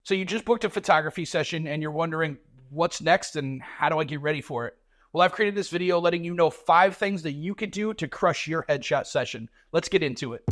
So you just booked a photography session and you're wondering what's next and how do I get ready for it? Well, I've created this video letting you know 5 things that you can do to crush your headshot session. Let's get into it.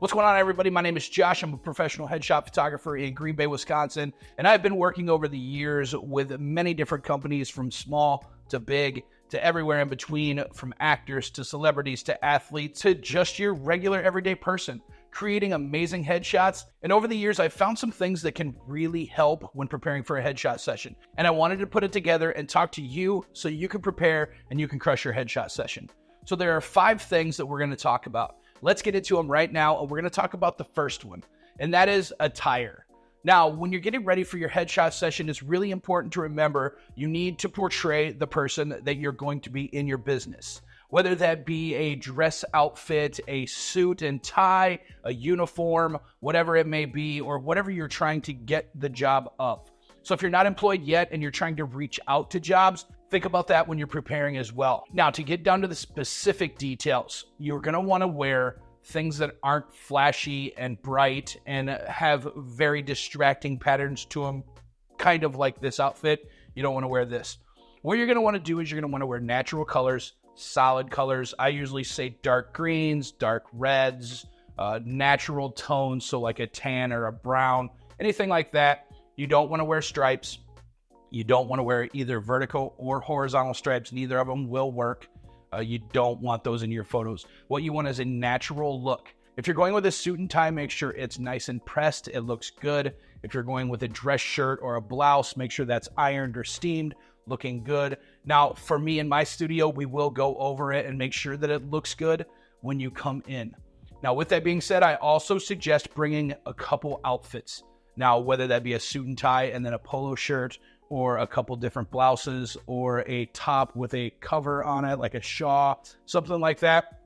What's going on, everybody? My name is Josh. I'm a professional headshot photographer in Green Bay, Wisconsin, and I've been working over the years with many different companies from small to big to everywhere in between, from actors to celebrities to athletes to just your regular everyday person, creating amazing headshots. And over the years, I've found some things that can really help when preparing for a headshot session. And I wanted to put it together and talk to you so you can prepare and you can crush your headshot session. So there are 5 things that we're going to talk about. Let's get into them right now, and we're going to talk about the first one, and that is attire. Now, when you're getting ready for your headshot session, it's really important to remember you need to portray the person that you're going to be in your business. Whether that be a dress outfit, a suit and tie, a uniform, whatever it may be, or whatever you're trying to get the job of. So if you're not employed yet and you're trying to reach out to jobs, think about that when you're preparing as well. Now, to get down to the specific details, you're going to want to wear things that aren't flashy and bright and have very distracting patterns to them, kind of like this outfit. You don't want to wear this. What you're going to want to do is you're going to want to wear natural colors, solid colors. I usually say dark greens, dark reds, natural tones, so like a tan or a brown, anything like that. You don't want to wear stripes. You don't want to wear either vertical or horizontal stripes. Neither of them will work. You don't want those in your photos. What you want is a natural look. If you're going with a suit and tie, make sure it's nice and pressed. It looks good. If you're going with a dress shirt or a blouse, make sure that's ironed or steamed, looking good. Now, for me in my studio, we will go over it and make sure that it looks good when you come in. Now, with that being said, I also suggest bringing a couple outfits. Now, whether that be a suit and tie and then a polo shirt, or a couple different blouses, or a top with a cover on it, like a shawl, something like that.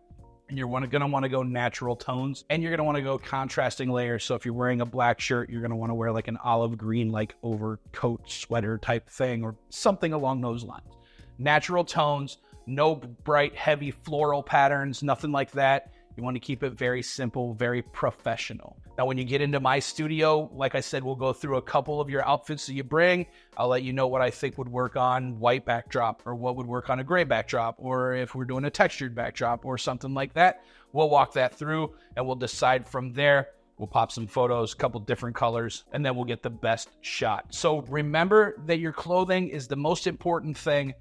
And you're going to want to go natural tones, and you're going to want to go contrasting layers. So if you're wearing a black shirt, you're going to want to wear like an olive green, like overcoat sweater type thing, or something along those lines. Natural tones, no bright, heavy floral patterns, nothing like that. You want to keep it very simple, very professional. Now, when you get into my studio, like I said, we'll go through a couple of your outfits that you bring. I'll let you know what I think would work on white backdrop, or what would work on a gray backdrop, or if we're doing a textured backdrop or something like that. We'll walk that through and we'll decide from there. We'll pop some photos, a couple different colors, and then we'll get the best shot. So remember that your clothing is the most important thing,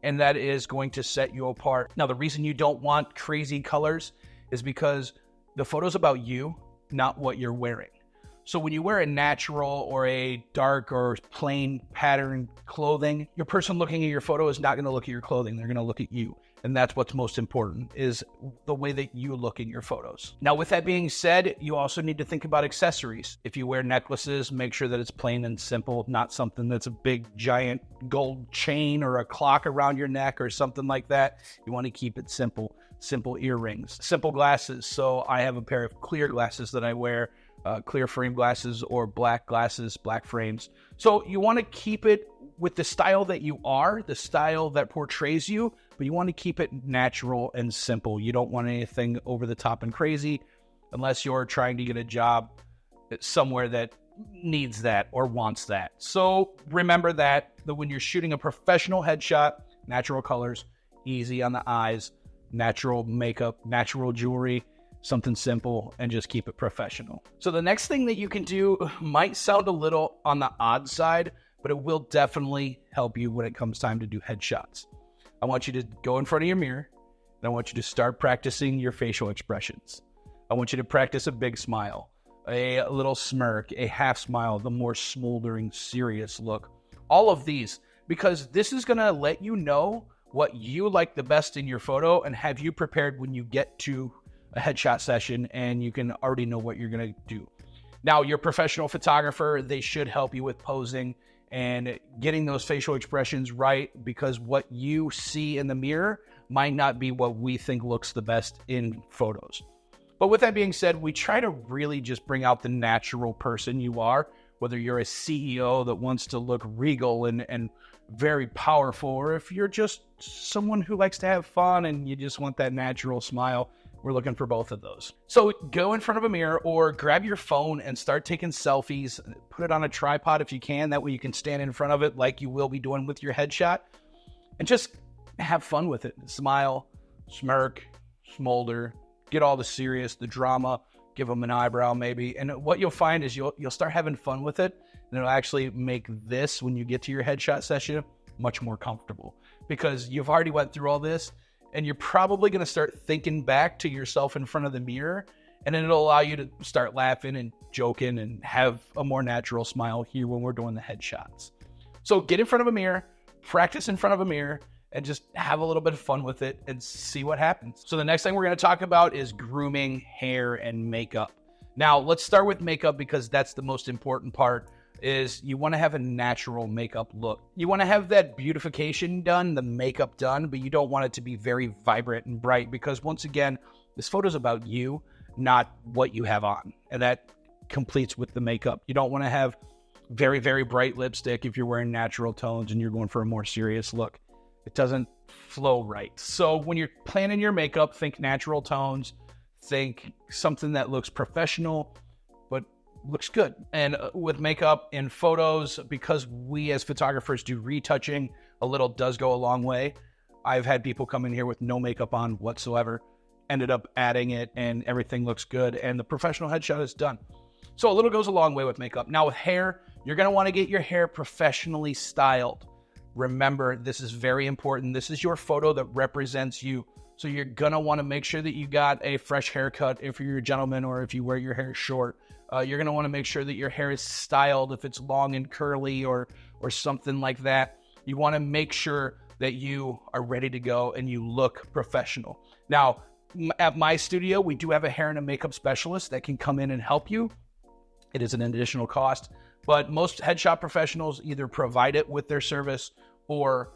and that is going to set you apart. Now, the reason you don't want crazy colors is because the photo's about you, not what you're wearing. So when you wear a natural or a dark or plain pattern clothing, your person looking at your photo is not going to look at your clothing. They're going to look at you. And that's what's most important, is the way that you look in your photos. Now, with that being said, you also need to think about accessories. If you wear necklaces, make sure that it's plain and simple, not something that's a big giant gold chain or a clock around your neck or something like that. You want to keep it simple. Simple earrings, simple glasses. So I have a pair of clear glasses that I wear, clear frame glasses, or black glasses, black frames. So you want to keep it with the style that you are, the style that portrays you, but you want to keep it natural and simple. You don't want anything over the top and crazy unless you're trying to get a job somewhere that needs that or wants that. So remember that when you're shooting a professional headshot, natural colors, easy on the eyes, natural makeup, natural jewelry, something simple, and just keep it professional. So the next thing that you can do might sound a little on the odd side, but it will definitely help you when it comes time to do headshots. I want you to go in front of your mirror, and I want you to start practicing your facial expressions. I want you to practice a big smile, a little smirk, a half smile, the more smoldering, serious look. All of these, because this is going to let you know what you like the best in your photo and have you prepared when you get to a headshot session and you can already know what you're going to do. Now, your professional photographer, they should help you with posing and getting those facial expressions right, because what you see in the mirror might not be what we think looks the best in photos. But with that being said, we try to really just bring out the natural person you are, whether you're a CEO that wants to look regal and very powerful, or if you're just someone who likes to have fun and you just want that natural smile. we're looking for both of those. So go in front of a mirror or grab your phone and start taking selfies. Put it on a tripod if you can. That way you can stand in front of it like you will be doing with your headshot. And just have fun with it. Smile, smirk, smolder, get all the serious, the drama, give them an eyebrow maybe. And what you'll find is you'll start having fun with it. And it'll actually make this, when you get to your headshot session, much more comfortable. Because you've already went through all this, and you're probably going to start thinking back to yourself in front of the mirror. And then it'll allow you to start laughing and joking and have a more natural smile here when we're doing the headshots. So get in front of a mirror, practice in front of a mirror, and just have a little bit of fun with it and see what happens. So the next thing we're going to talk about is grooming, hair, and makeup. Now, let's start with makeup because that's the most important part. Is you want to have a natural makeup look. You want to have that beautification done, the makeup done, but you don't want it to be very vibrant and bright because once again, this photo's about you, not what you have on. And that completes with the makeup. You don't want to have very, very bright lipstick if you're wearing natural tones and you're going for a more serious look. It doesn't flow right. So when you're planning your makeup, think natural tones, think something that looks professional, but looks good. And with makeup in photos, because we as photographers do retouching, a little does go a long way. I've had people come in here with no makeup on whatsoever, ended up adding it, and everything looks good, and the professional headshot is done. So a little goes a long way with makeup. Now with hair, you're going to want to get your hair professionally styled. Remember, this is very important. This is your photo that represents you. So you're going to want to make sure that you got a fresh haircut if you're a gentleman or if you wear your hair short. You're going to want to make sure that your hair is styled if it's long and curly or something like that. You want to make sure that you are ready to go and you look professional. Now, at my studio, we do have a hair and a makeup specialist that can come in and help you. It is an additional cost, but most headshot professionals either provide it with their service or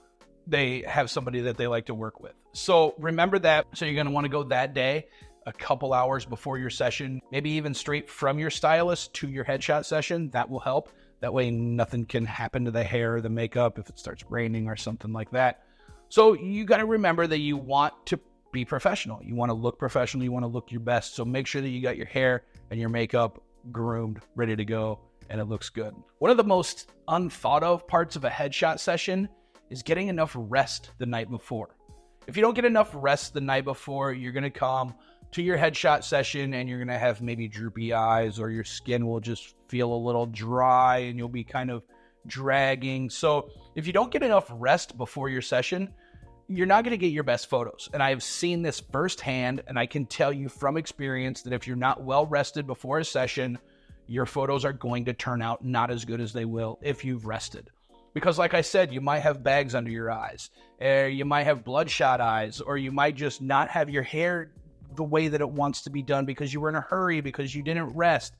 they have somebody that they like to work with. So remember that. So you're going to want to go that day, a couple hours before your session, maybe even straight from your stylist to your headshot session. That will help. That way nothing can happen to the hair or the makeup if it starts raining or something like that. So you got to remember that you want to be professional. You want to look professional. You want to look your best. So make sure that you got your hair and your makeup groomed, ready to go, and it looks good. One of the most unthought of parts of a headshot session is getting enough rest the night before. If you don't get enough rest the night before, you're going to come to your headshot session and you're going to have maybe droopy eyes, or your skin will just feel a little dry and you'll be kind of dragging. So if you don't get enough rest before your session, you're not going to get your best photos. And I've seen this firsthand, and I can tell you from experience that if you're not well rested before a session, your photos are going to turn out not as good as they will if you've rested. Because like I said, you might have bags under your eyes, or you might have bloodshot eyes, or you might just not have your hair the way that it wants to be done because you were in a hurry, because you didn't rest.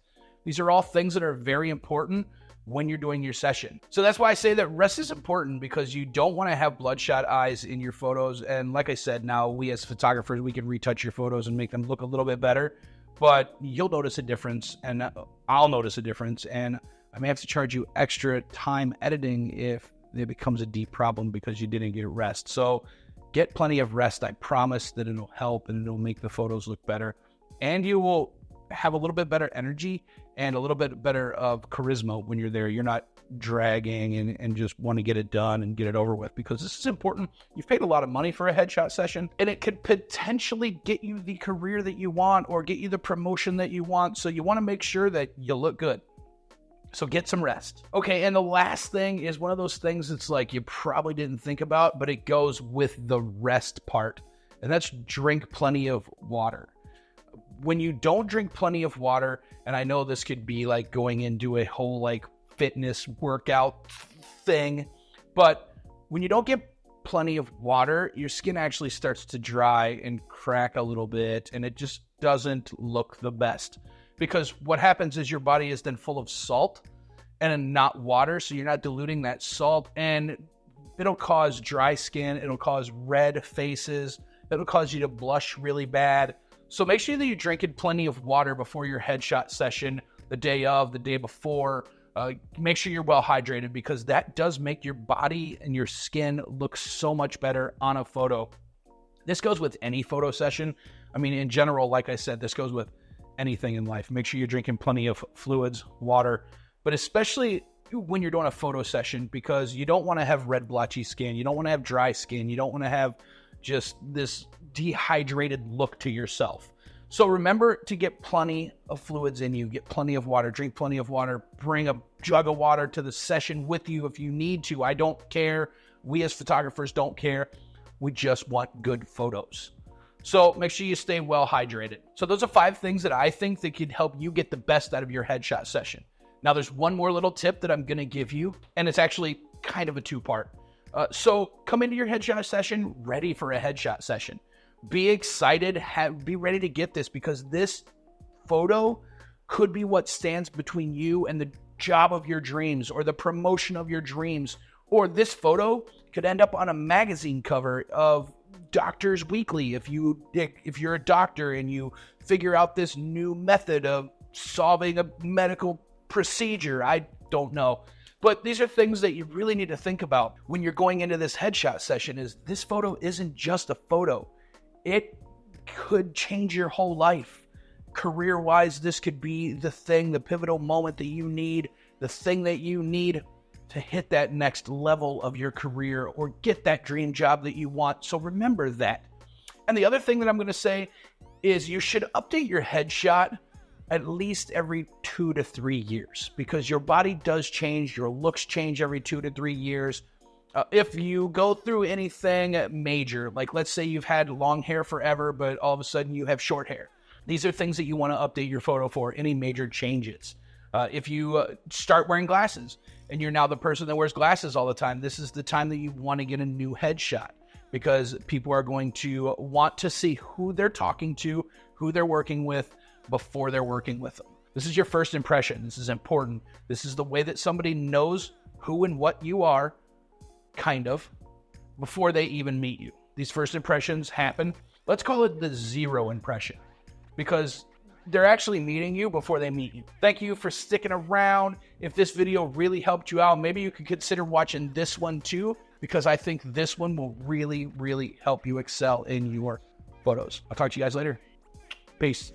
These are all things that are very important when you're doing your session. So that's why I say that rest is important, because you don't want to have bloodshot eyes in your photos. And like I said, now we as photographers, we can retouch your photos and make them look a little bit better, but you'll notice a difference, and I'll notice a difference, and I may have to charge you extra time editing if it becomes a deep problem because you didn't get rest. So get plenty of rest. I promise that it'll help and it'll make the photos look better, and you will have a little bit better energy and a little bit better of charisma when you're there. You're not dragging and just want to get it done and get it over with, because this is important. You've paid a lot of money for a headshot session, and it could potentially get you the career that you want or get you the promotion that you want. So you want to make sure that you look good. So get some rest. Okay, and the last thing is one of those things that's like you probably didn't think about, but it goes with the rest part, and that's drink plenty of water. When you don't drink plenty of water, and I know this could be like going into a whole like fitness workout thing, but when you don't get plenty of water, your skin actually starts to dry and crack a little bit, and it just doesn't look the best. Because what happens is your body is then full of salt and not water, so you're not diluting that salt, and it'll cause dry skin, it'll cause red faces, it'll cause you to blush really bad. So make sure that you're drinking plenty of water before your headshot session, the day of, the day before. Make sure you're well hydrated, because that does make your body and your skin look so much better on a photo. This goes with any photo session. I mean, in general, like I said, this goes with anything in life. Make sure you're drinking plenty of fluids, water, but especially when you're doing a photo session, because you don't want to have red blotchy skin. You don't want to have dry skin. You don't want to have just this dehydrated look to yourself. So remember to get plenty of fluids in you, get plenty of water, drink plenty of water, bring a jug of water to the session with you if you need to. I don't care. We as photographers don't care. We just want good photos. So make sure you stay well hydrated. So those are 5 things that I think that could help you get the best out of your headshot session. Now there's one more little tip that I'm going to give you, and it's actually kind of a 2-part. So come into your headshot session ready for a headshot session. Be excited, be ready to get this, because this photo could be what stands between you and the job of your dreams or the promotion of your dreams. Or this photo could end up on a magazine cover of Doctors Weekly if you're a doctor and you figure out this new method of solving a medical procedure. I don't know. But these are things that you really need to think about when you're going into this headshot session. Is this photo isn't just a photo. It could change your whole life. Career-wise, this could be the thing, the pivotal moment that you need, the thing that you need to hit that next level of your career or get that dream job that you want. So remember that. And the other thing that I'm going to say is you should update your headshot at least every 2 to 3 years, because your body does change, your looks change every 2 to 3 years. If you go through anything major, like let's say you've had long hair forever, but all of a sudden you have short hair. These are things that you want to update your photo for, any major changes. If you start wearing glasses and you're now the person that wears glasses all the time, this is the time that you want to get a new headshot, because people are going to want to see who they're talking to, who they're working with before they're working with them. This is your first impression. This is important. This is the way that somebody knows who and what you are, kind of, before they even meet you. These first impressions happen. Let's call it the 0 impression, because they're actually meeting you before they meet you. Thank you for sticking around. If this video really helped you out, maybe you could consider watching this one too, because I think this one will really, really help you excel in your photos. I'll talk to you guys later. Peace.